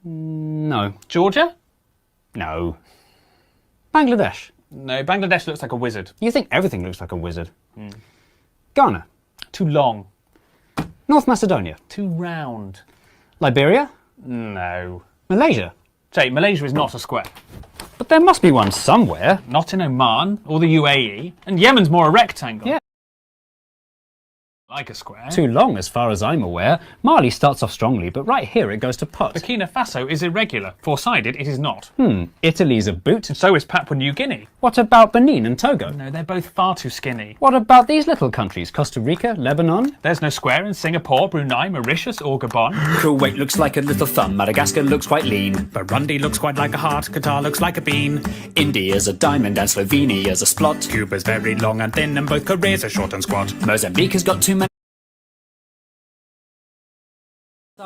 No. Georgia? No. Bangladesh. No, Bangladesh looks like a wizard. You think everything looks like a wizard. Ghana. Too long. North Macedonia. Too round. Liberia. No. Malaysia. Jay, Malaysia is not a square. But there must be one somewhere. Not in Oman or the UAE. And Yemen's more a rectangle. Yeah. Like a square. Too long as far as I'm aware. Mali starts off strongly, but right here it goes to pot. Burkina Faso is irregular. Four-sided, it is not. Italy's a boot. So is Papua New Guinea. What about Benin and Togo? No, they're both far too skinny. What about these little countries? Costa Rica, Lebanon? There's no square in Singapore, Brunei, Mauritius or Gabon. Kuwait looks like a little thumb, Madagascar looks quite lean. Burundi looks quite like a heart, Qatar looks like a bean. India's a diamond and Slovenia's a splot. Cuba's very long and thin and both Koreas are short and squat. Mozambique has got too many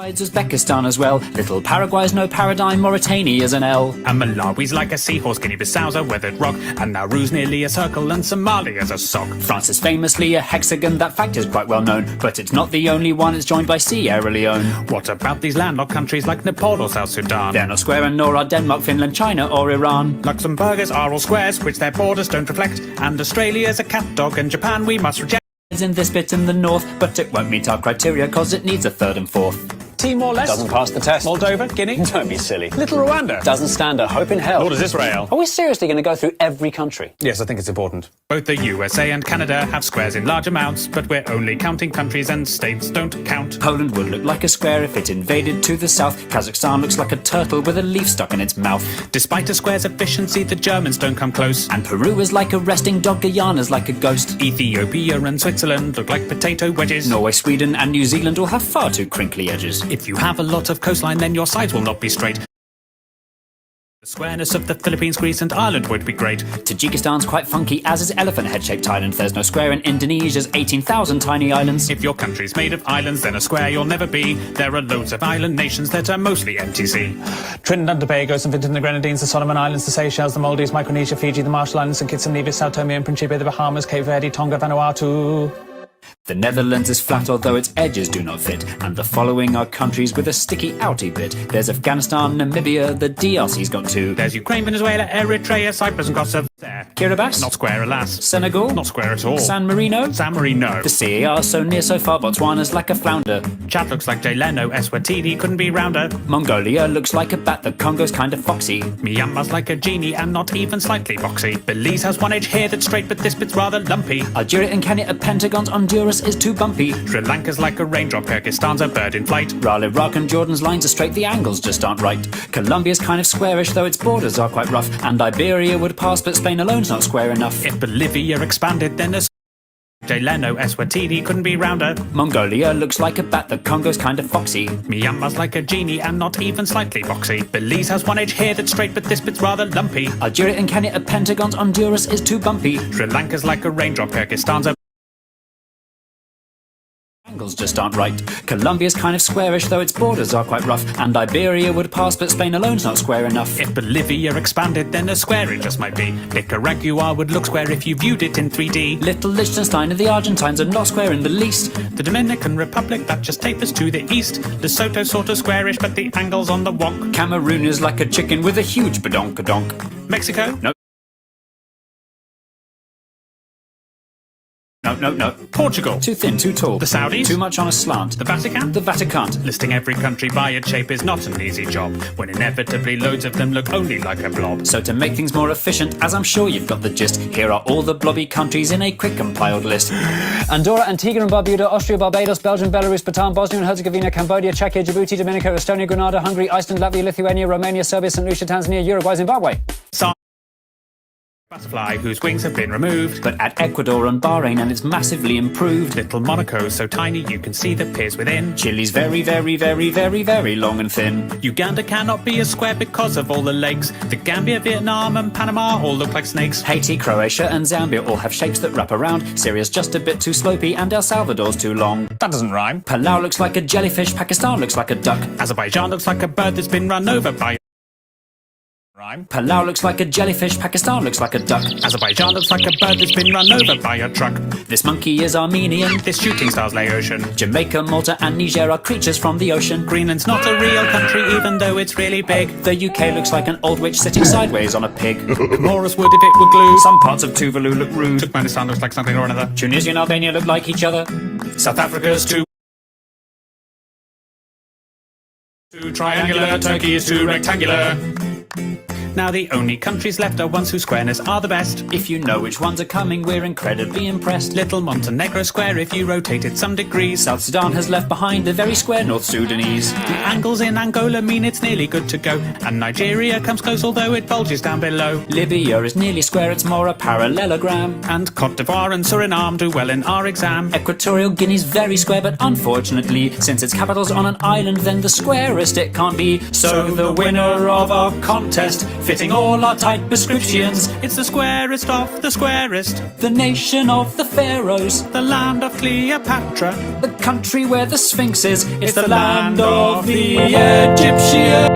sides, Uzbekistan as well. Little Paraguay's no paradigm, Mauritania's an L. And Malawi's like a seahorse, Guinea-Bissau's a weathered rock, and Nauru's nearly a circle and Somalia's a sock. France is famously a hexagon, that fact is quite well known, but it's not the only one, it's joined by Sierra Leone. What about these landlocked countries like Nepal or South Sudan? They're not square and nor are Denmark, Finland, China or Iran. Luxembourgers are all squares, which their borders don't reflect, and Australia's a cat dog, and Japan we must reject. It's in this bit in the north, but it won't meet our criteria cause it needs a third and fourth. Timor-Leste Doesn't pass the test. Moldova, Guinea. Don't be silly. Little Rwanda. Doesn't stand a hope in hell. Nor does Israel. Are we seriously going to go through every country? Yes, I think it's important. Both the USA and Canada have squares in large amounts, but we're only counting countries and states don't count. Poland would look like a square if it invaded to the south. Kazakhstan looks like a turtle with a leaf stuck in its mouth. Despite a square's efficiency, the Germans don't come close. And Peru is like a resting dog, Guyana's like a ghost. Ethiopia and Switzerland look like potato wedges. Norway, Sweden and New Zealand all have far too crinkly edges. If you have a lot of coastline, then your sides will not be straight. The squareness of the Philippines, Greece and Ireland would be great. Tajikistan's quite funky, as is elephant head-shaped Thailand. There's no square in Indonesia's 18,000 tiny islands. If your country's made of islands, then a square you'll never be. There are loads of island nations that are mostly MTC. Trinidad and Tobago, St. Vincent and the Grenadines, the Solomon Islands, the Seychelles, the Maldives, Micronesia, Fiji, the Marshall Islands, St. Kitts and Nevis, Sao Tome and Principe, the Bahamas, Cape Verde, Tonga, Vanuatu. The Netherlands is flat although its edges do not fit, and the following are countries with a sticky outy bit. There's Afghanistan, Namibia, the DRC's got two. There's Ukraine, Venezuela, Eritrea, Cyprus and Kosovo. There. Kiribati? Not square, alas. Senegal? Not square at all. San Marino? San Marino. The CAR so near so far, Botswana's like a flounder. Chad looks like Jay Leno, Eswatini couldn't be rounder. Mongolia looks like a bat, the Congo's kind of foxy. Myanmar's like a genie and not even slightly boxy. Belize has one edge here that's straight, but this bit's rather lumpy. Algeria and Kenya are pentagons, Honduras is too bumpy. Sri Lanka's like a raindrop, Kyrgyzstan's a bird in flight. While Iraq and Jordan's lines are straight, the angles just aren't right. Colombia's kind of squarish, though its borders are quite rough. And Iberia would pass, but Spain alone's not square enough. If Bolivia expanded, then a Jay Leno, Eswatini couldn't be rounder. Mongolia looks like a bat, the Congo's kind of foxy. Myanmar's like a genie and not even slightly boxy. Belize has one edge here that's straight, but this bit's rather lumpy. Algeria and Kenya are pentagons, Honduras is too bumpy. Sri Lanka's like a raindrop, Kyrgyzstan's a angles just aren't right. Colombia's kind of squarish, though its borders are quite rough. And Iberia would pass, but Spain alone's not square enough. If Bolivia expanded, then a square it just might be. Nicaragua would look square if you viewed it in 3D. Little Liechtenstein and the Argentines are not square in the least. The Dominican Republic, that just tapers to the east. Lesotho sort of squarish, but the angle's on the wonk. Cameroon is like a chicken with a huge badonkadonk. Mexico? No. No. Portugal? Too thin, too tall. The Saudis? Too much on a slant. The Vatican? The Vatican. Listing every country by its shape is not an easy job, when inevitably loads of them look only like a blob. So to make things more efficient, as I'm sure you've got the gist, here are all the blobby countries in a quick compiled list. Andorra, Antigua and Barbuda, Austria, Barbados, Belgium, Belarus, Bhutan, Bosnia and Herzegovina, Cambodia, Czechia, Djibouti, Dominica, Estonia, Grenada, Hungary, Iceland, Latvia, Lithuania, Romania, Serbia, St. Lucia, Tanzania, Uruguay, Zimbabwe. Butterfly whose wings have been removed. But at Ecuador and Bahrain, and it's massively improved. Little Monaco so tiny you can see the piers within. Chile's very, very, very, very, very long and thin. Uganda cannot be a square because of all the legs. The Gambia, Vietnam and Panama all look like snakes. Haiti, Croatia and Zambia all have shapes that wrap around. Syria's just a bit too slopey and El Salvador's too long. That doesn't rhyme. Palau looks like a jellyfish, Pakistan looks like a duck. Azerbaijan looks like a bird that's been run over by Rhyme. Palau looks like a jellyfish, Pakistan looks like a duck. Azerbaijan looks like a bird that's been run over by a truck. This monkey is Armenian. This shooting star's Laotian. Jamaica, Malta and Niger are creatures from the ocean. Greenland's not a real country even though it's really big. The UK looks like an old witch sitting sideways on a pig. Comoros would if it were glue. Some parts of Tuvalu look rude. Turkmenistan looks like something or another. Tunisia and Albania look like each other. South Africa's too triangular. Turkey is too rectangular. Now the only countries left are ones whose squareness are the best. If you know which ones are coming, we're incredibly impressed. Little Montenegro square if you rotate it some degrees. South Sudan has left behind a very square North Sudanese. The angles in Angola mean it's nearly good to go. And Nigeria comes close although it bulges down below. Libya is nearly square, it's more a parallelogram. And Cote d'Ivoire and Suriname do well in our exam. Equatorial Guinea's very square, but unfortunately, since its capital's on an island, then the squarest it can't be. So the winner of our contest, fitting all our tight prescriptions, It's the squarest of the squarest. the nation of the pharaohs, The land of Cleopatra. the country where the Sphinx is. It's the land of the Egyptians.